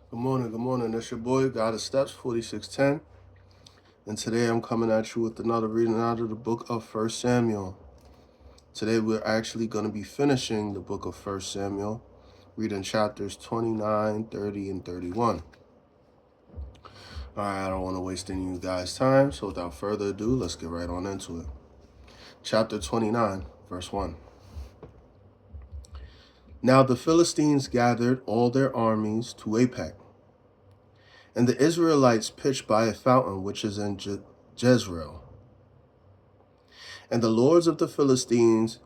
Good morning, good morning. It's your boy, God of Steps, 4610. And today I'm coming at you with another reading out of the book of 1 Samuel. Today we're actually going to be finishing the book of 1 Samuel, reading chapters 29, 30, and 31. Alright, I don't want to waste any of you guys' time, so without further ado, let's get right on into it. Chapter 29, verse 1. Now the Philistines gathered all their armies to Aphek, and the Israelites pitched by a fountain which is in Jezreel. And the lords of the Philistines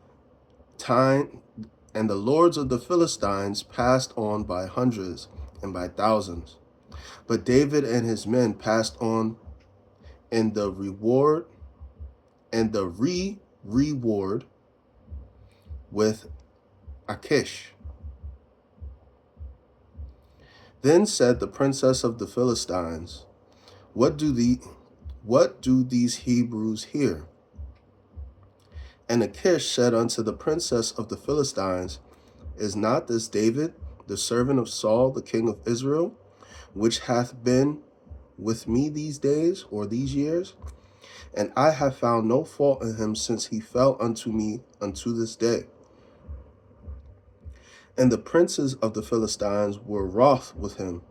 passed on by hundreds and by thousands. But David and his men passed on in the reward with Achish. Then said the princess of the Philistines, What do these Hebrews here? And Achish said unto the princess of the Philistines, Is not this David, the servant of Saul, the king of Israel, which hath been with me these days, or these years? And I have found no fault in him since he fell unto me unto this day. And the princes of the Philistines were wroth with him.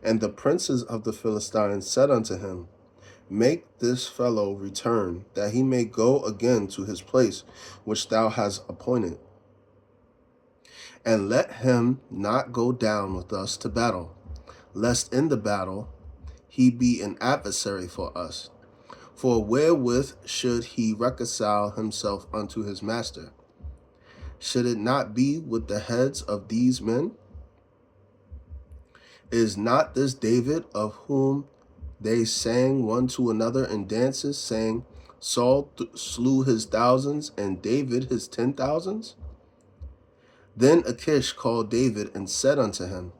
And the princes of the Philistines said unto him, Make this fellow return, that he may go again to his place which thou hast appointed. And let him not go down with us to battle, lest in the battle he be an adversary for us. For wherewith should he reconcile himself unto his master? Should it not be with the heads of these men? Is not this David, of whom they sang one to another in dances, saying, Saul slew his thousands, and David his 10,000s? Then Achish called David and said unto him,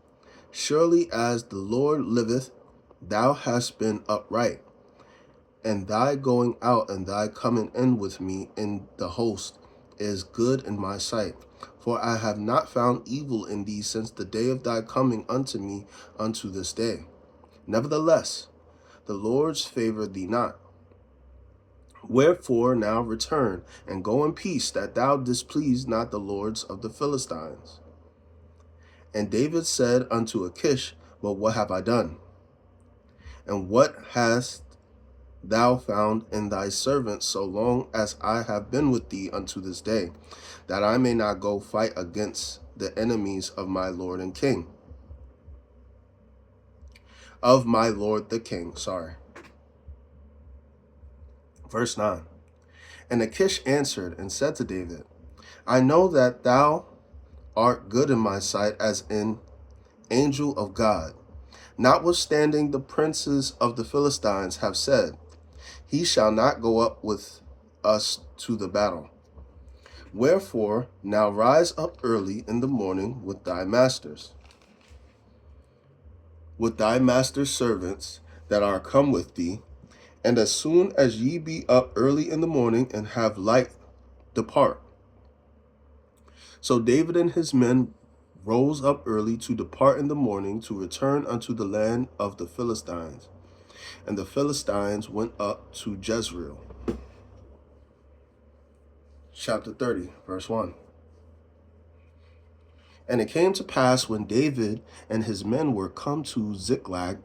Surely as the Lord liveth, thou hast been upright, and thy going out and thy coming in with me in the host is good in my sight. For I have not found evil in thee since the day of thy coming unto me unto this day. Nevertheless, the Lord's favor thee not. Wherefore now return, and go in peace, that thou displease not the lords of the Philistines. And David said unto Achish, But what have I done? And what hast thou found in thy servant so long as I have been with thee unto this day, that I may not go fight against the enemies of my lord and king? Of my lord the king, Verse 9. And Achish answered and said to David, I know that thou art good in my sight as an angel of God. Notwithstanding the princes of the Philistines have said, He shall not go up with us to the battle. Wherefore now rise up early in the morning with thy master's servants that are come with thee, and as soon as ye be up early in the morning and have light, depart. So David and his men rose up early to depart in the morning to return unto the land of the Philistines. And the Philistines went up to Jezreel. Chapter 30, verse 1. And it came to pass when David and his men were come to Ziklag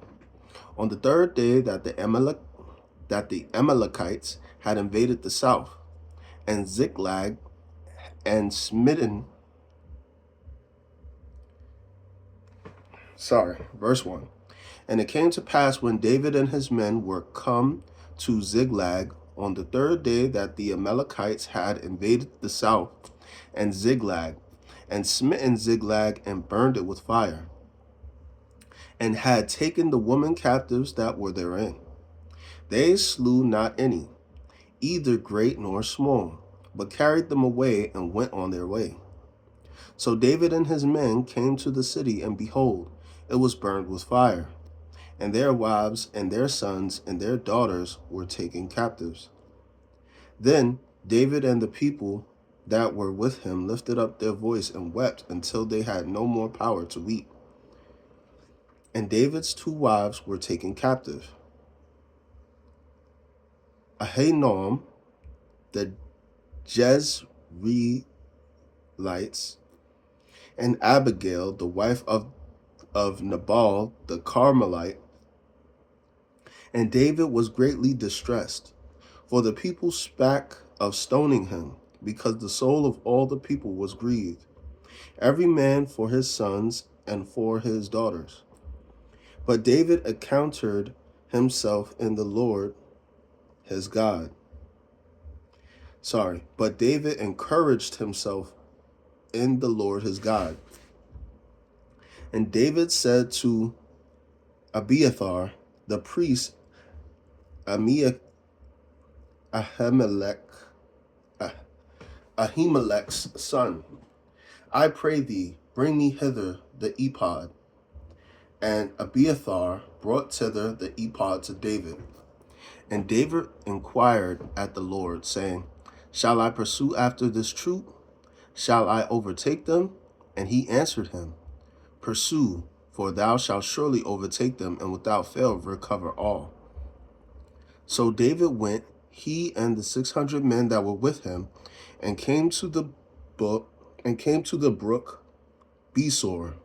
on the third day that the Amalekites had invaded the south, and Ziklag and smitten. Verse 1. And it came to pass when David and his men were come to Ziklag on the third day that the Amalekites had invaded the south, and Ziklag, and smitten Ziklag and burned it with fire, and had taken the women captives that were therein. They slew not any, either great nor small, but carried them away and went on their way. So David and his men came to the city, and behold, it was burned with fire, and their wives and their sons and their daughters were taken captives. Then David and the people that were with him lifted up their voice and wept until they had no more power to weep. And David's 2 wives were taken captive. Ahinoam, the Jezreelites, and Abigail, the wife of Nabal the Carmelite. And David was greatly distressed, for the people spake of stoning him, because the soul of all the people was grieved, every man for his sons and for his daughters. But David encountered himself in the Lord his God. But David encouraged himself in the Lord his God. And David said to Abiathar, the priest, Ahimelech's son, I pray thee, bring me hither the ephod. And Abiathar brought thither the ephod to David. And David inquired at the Lord, saying, Shall I pursue after this troop? Shall I overtake them? And he answered him, Pursue, for thou shalt surely overtake them, and without fail recover all. So David went, he and the 600 men that were with him, and came to the brook Besor,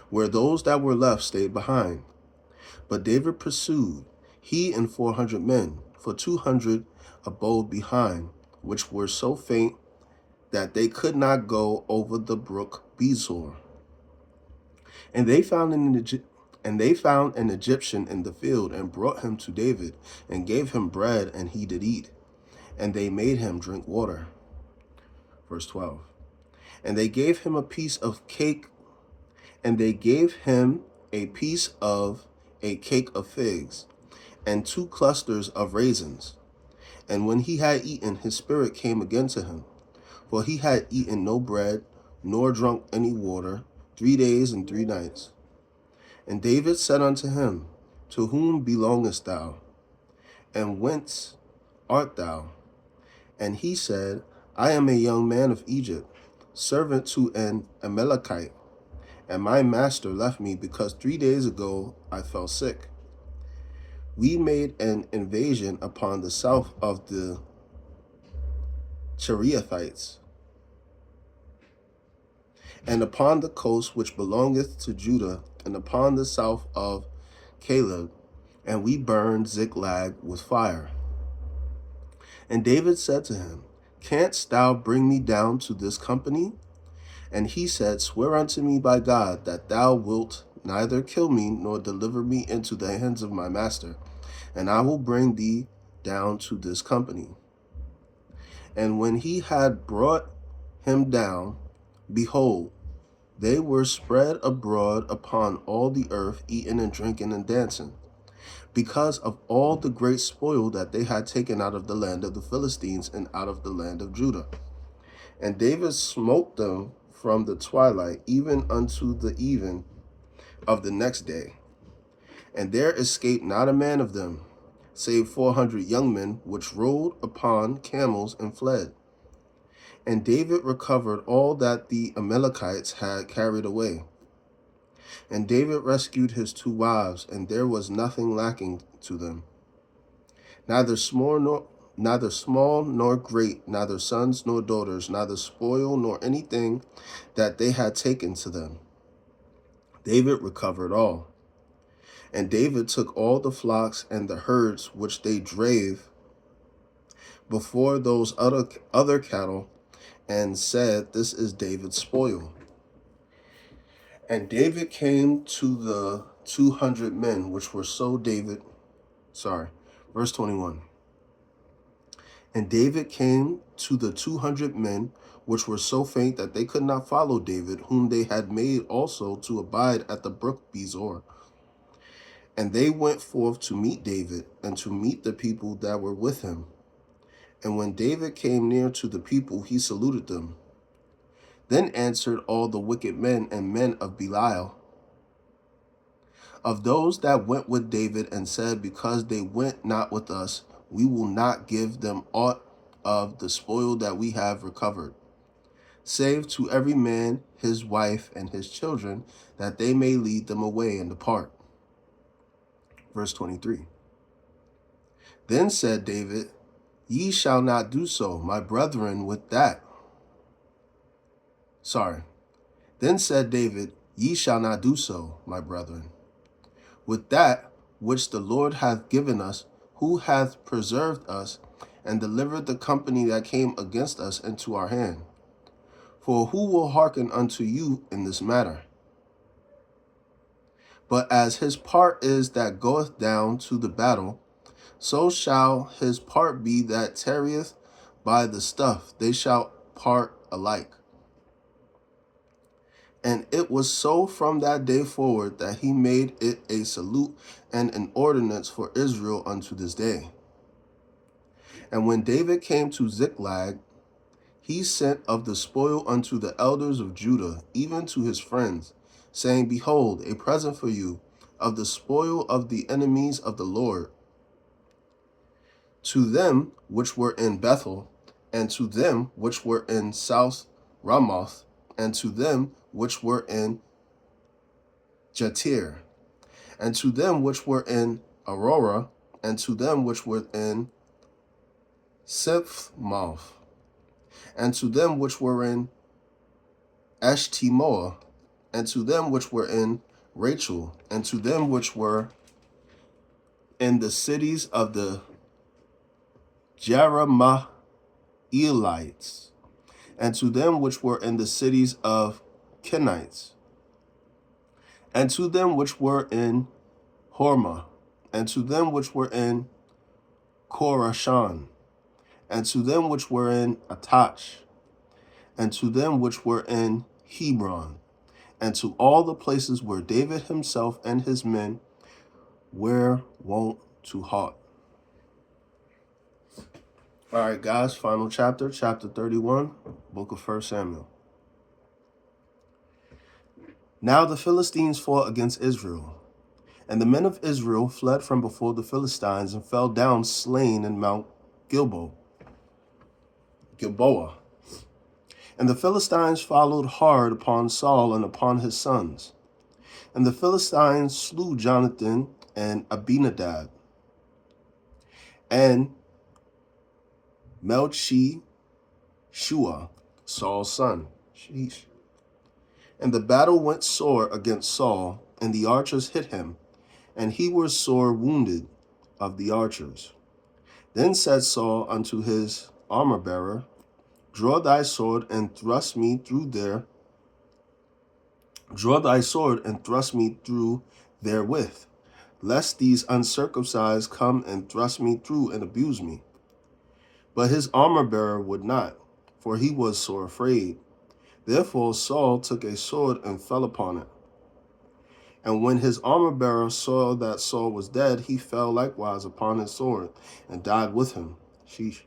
where those that were left stayed behind. But David pursued, he and 400 men, for 200 abode behind, which were so faint that they could not go over the brook Besor. And they found an Egyptian in the field, and brought him to David, and gave him bread, and he did eat. And they made him drink water. Verse 12. And they gave him a piece of cake, and they gave him a piece of a cake of figs, and 2 clusters of raisins. And when he had eaten, his spirit came again to him, for he had eaten no bread, nor drunk any water, 3 days and 3 nights. And David said unto him, To whom belongest thou? And whence art thou? And he said, I am a young man of Egypt, servant to an Amalekite, and my master left me because 3 days ago I fell sick. We made an invasion upon the south of the Cherethites, and upon the coast which belongeth to Judah, and upon the south of Caleb, and we burned Ziklag with fire. And David said to him, Canst thou bring me down to this company? And he said, Swear unto me by God that thou wilt neither kill me nor deliver me into the hands of my master, and I will bring thee down to this company. And when he had brought him down, behold, they were spread abroad upon all the earth, eating and drinking and dancing, because of all the great spoil that they had taken out of the land of the Philistines and out of the land of Judah. And David smote them from the twilight even unto the even of the next day. And there escaped not a man of them, save 400 young men, which rode upon camels and fled. And David recovered all that the Amalekites had carried away. And David rescued his 2 wives, and there was nothing lacking to them, neither small nor great, neither sons nor daughters, neither spoil nor anything that they had taken to them. David recovered all. And David took all the flocks and the herds which they drave before those other cattle, and said, This is David's spoil. And David came to the 200 men which were verse 21. And David came to the 200 men which were so faint that they could not follow David, whom they had made also to abide at the brook Besor. And they went forth to meet David, and to meet the people that were with him. And when David came near to the people, he saluted them. Then answered all the wicked men and men of Belial, of those that went with David, and said, Because they went not with us, we will not give them aught of the spoil that we have recovered. save to every man his wife and his children, that they may lead them away and depart. Verse 23. Then said David, Ye shall not do so, my brethren, with that. Then said David, Ye shall not do so, my brethren, with that which the Lord hath given us, who hath preserved us, and delivered the company that came against us into our hand. For who will hearken unto you in this matter? But as his part is that goeth down to the battle, so shall his part be that tarrieth by the stuff. They shall part alike. And it was so from that day forward that he made it a salute and an ordinance for Israel unto this day. And when David came to Ziklag, he sent of the spoil unto the elders of Judah, even to his friends, saying, Behold, a present for you of the spoil of the enemies of the Lord, to them which were in Bethel, and to them which were in South Ramoth, and to them which were in Jatir, and to them which were in Aurora, and to them which were in Siphmoth, and to them which were in Eshtemoa, and to them which were in Rachel, and to them which were in the cities of the Jerahmeelites, and to them which were in the cities of Kenites, and to them which were in Hormah, and to them which were in Korashan, and to them which were in Atach, and to them which were in Hebron, and to all the places where David himself and his men were wont to halt. All right, guys, final chapter, chapter 31, book of 1 Samuel. Now the Philistines fought against Israel, and the men of Israel fled from before the Philistines and fell down slain in Mount Gilboa. And the Philistines followed hard upon Saul and upon his sons. And the Philistines slew Jonathan and Abinadab, and Melchishua, Saul's son. Sheesh. And the battle went sore against Saul, and the archers hit him, and he was sore wounded of the archers. Then said Saul unto his armor-bearer, Draw thy sword and thrust me through therewith, lest these uncircumcised come and thrust me through and abuse me. But his armor-bearer would not, for he was sore afraid. Therefore Saul took a sword and fell upon it. And when his armor-bearer saw that Saul was dead, he fell likewise upon his sword and died with him. Sheesh.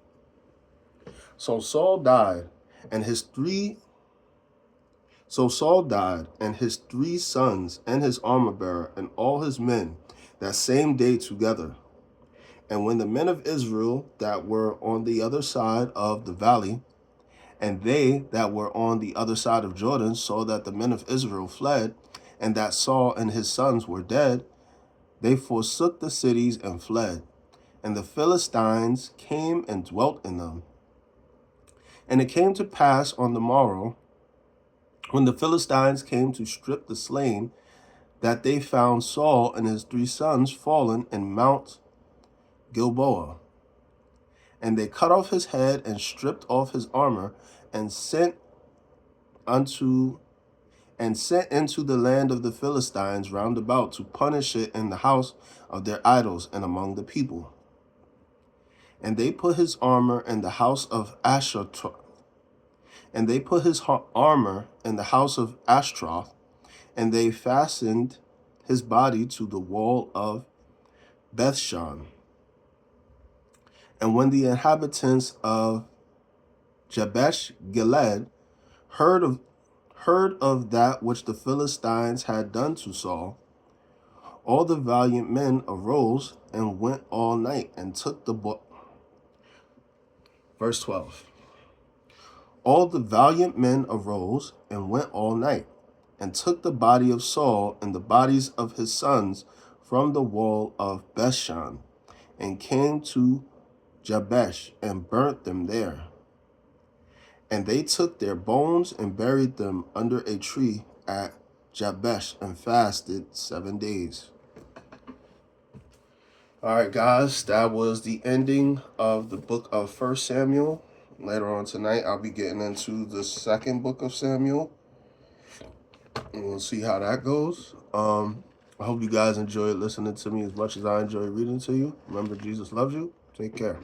So Saul died, and his three sons and his armor-bearer and all his men that same day together. And when the men of Israel that were on the other side of the valley, and they that were on the other side of Jordan, saw that the men of Israel fled, and that Saul and his sons were dead, they forsook the cities and fled. And the Philistines came and dwelt in them. And it came to pass on the morrow, when the Philistines came to strip the slain, that they found Saul and his 3 sons fallen in Mount Gilboa. And they cut off his head and stripped off his armor, and sent into the land of the Philistines round about to punish it in the house of their idols and among the people. And they put his armor in the house of Ashtaroth. And they fastened his body to the wall of Bethshan. And when the inhabitants of Jabesh Gilead heard of that which the Philistines had done to Saul, all the valiant men arose and went all night and took the book. Verse 12. All the valiant men arose and went all night, and took the body of Saul and the bodies of his sons from the wall of Bethshan, and came to Jabesh, and burnt them there. And they took their bones and buried them under a tree at Jabesh, and fasted 7 days. All right, guys, that was the ending of the book of 1 Samuel. Later on tonight, I'll be getting into the second book of Samuel, and we'll see how that goes. I hope you guys enjoyed listening to me as much as I enjoy reading to you. Remember, Jesus loves you. Take care.